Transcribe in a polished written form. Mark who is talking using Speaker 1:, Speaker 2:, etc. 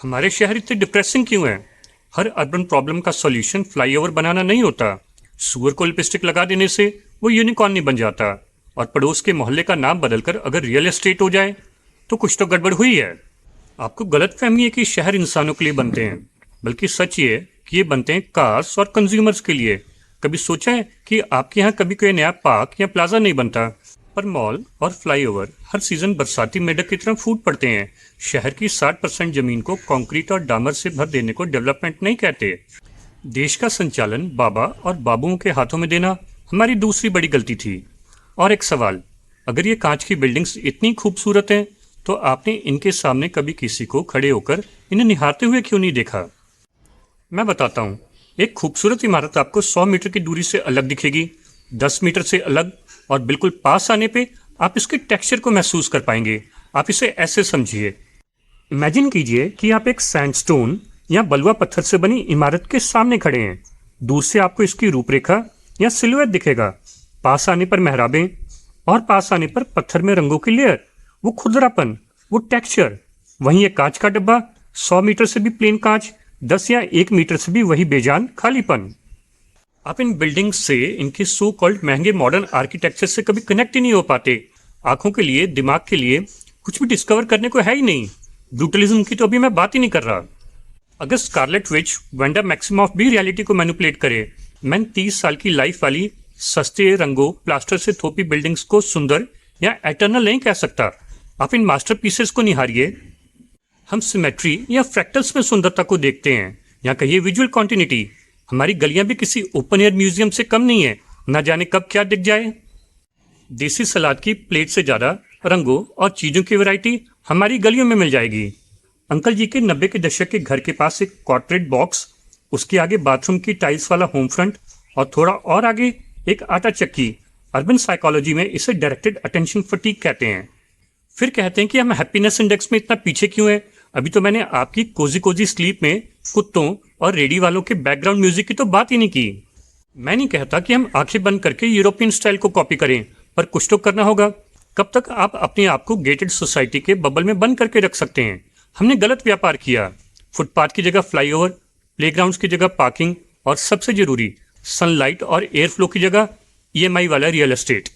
Speaker 1: हमारे शहर इतने डिप्रेसिंग क्यों हैं? हर अर्बन प्रॉब्लम का सॉल्यूशन फ्लाईओवर बनाना नहीं होता। सुअर को लिपस्टिक लगा देने से वो यूनिकॉर्न नहीं बन जाता। और पड़ोस के मोहल्ले का नाम बदलकर अगर रियल एस्टेट हो जाए तो कुछ तो गड़बड़ हुई है। आपको गलतफहमी है कि शहर इंसानों के लिए बनते हैं, बल्कि सच ये है कि ये बनते हैं कार्स और कंज्यूमर्स के लिए। कभी सोचा है कि आपके यहाँ कभी कोई नया पार्क या प्लाजा नहीं बनता, पर मॉल और फ्लाईओवर हर सीजन बरसाती मेढक की तरह फूट पड़ते हैं। शहर की 60% जमीन को कंक्रीट और डामर से भर देने को डेवलपमेंट नहीं कहते। देश का संचालन बाबा और बाबुओं के हाथों में देना हमारी दूसरी बड़ी गलती थी। और एक सवाल, अगर ये कांच की बिल्डिंग्स इतनी खूबसूरत हैं तो आपने इनके सामने कभी किसी को खड़े होकर इन्हें निहारते हुए क्यों नहीं देखा? मैं बताता हूँ। एक खूबसूरत इमारत आपको 100 मीटर की दूरी से अलग दिखेगी, 10 मीटर से अलग, और बिल्कुल पास आने पे आप इसके टेक्सचर को महसूस कर पाएंगे। आप इसे ऐसे समझिए, इमेजिन कीजिए कि आप एक सैंडस्टोन या बलुआ पत्थर से बनी इमारत के सामने खड़े हैं। दूर से आपको इसकी रूपरेखा या सिलुएट दिखेगा, पास आने पर मेहराबें, और पास आने पर पत्थर में रंगों की लेयर, वो खुरदरापन, वो टेक्सचर। वहीं एक कांच का डब्बा, 100 मीटर से भी प्लेन कांच, 10 या 1 मीटर से भी वही बेजान खालीपन। आप इन बिल्डिंग्स से इनके सो कॉल्ड महंगे मॉडर्न आर्किटेक्चर से कभी कनेक्ट ही नहीं हो पाते। आंखों के लिए, दिमाग के लिए कुछ भी डिस्कवर करने को है ही नहीं। ब्रूटलिज्म की तो अभी मैं बात ही नहीं कर रहा। अगर स्कारलेट विच वेंडा मैक्सिमॉफ भी रियलिटी को मैनिपुलेट करे, मैं 30 साल की लाइफ वाली सस्ते रंगों प्लास्टर से थोपी बिल्डिंग्स को सुंदर या एटर्नल नहीं कह सकता। आप इन मास्टरपीसेस को निहारिए। हम सिमेट्री या फ्रैक्टल्स में सुंदरता को देखते हैं, या कहिए विजुअल कॉन्टिन्यूटी। हमारी गलियां भी किसी ओपन एयर म्यूजियम से कम नहीं है, न जाने कब क्या दिख जाए। देसी सलाद की प्लेट से ज़्यादा रंगों और चीज़ों की वैरायटी हमारी गलियों में मिल जाएगी। अंकल जी के 90 के दशक के घर के पास एक कॉर्पोरेट बॉक्स, उसके आगे बाथरूम की टाइल्स वाला होम फ्रंट, और थोड़ा और आगे एक आटा चक्की। अर्बन साइकोलॉजी में इसे डायरेक्टेड अटेंशन फटीग कहते हैं। फिर कहते हैं कि हम हैप्पीनेस इंडेक्स में इतना पीछे क्यों है। अभी तो मैंने आपकी कोजी कोजी स्लीप में कुत्तों और रेडी वालों के बैकग्राउंड म्यूजिक की तो बात ही नहीं की। मैं नहीं कहता कि हम आंखें बंद करके यूरोपियन स्टाइल को कॉपी करें, पर कुछ तो करना होगा। कब तक आप अपने आप को गेटेड सोसाइटी के बबल में बंद करके रख सकते हैं? हमने गलत व्यापार किया। फुटपाथ की जगह फ्लाईओवर, प्लेग्राउंड्स की जगह पार्किंग, और सबसे जरूरी सनलाइट और एयर फ्लो की जगह EMI वाला रियल एस्टेट।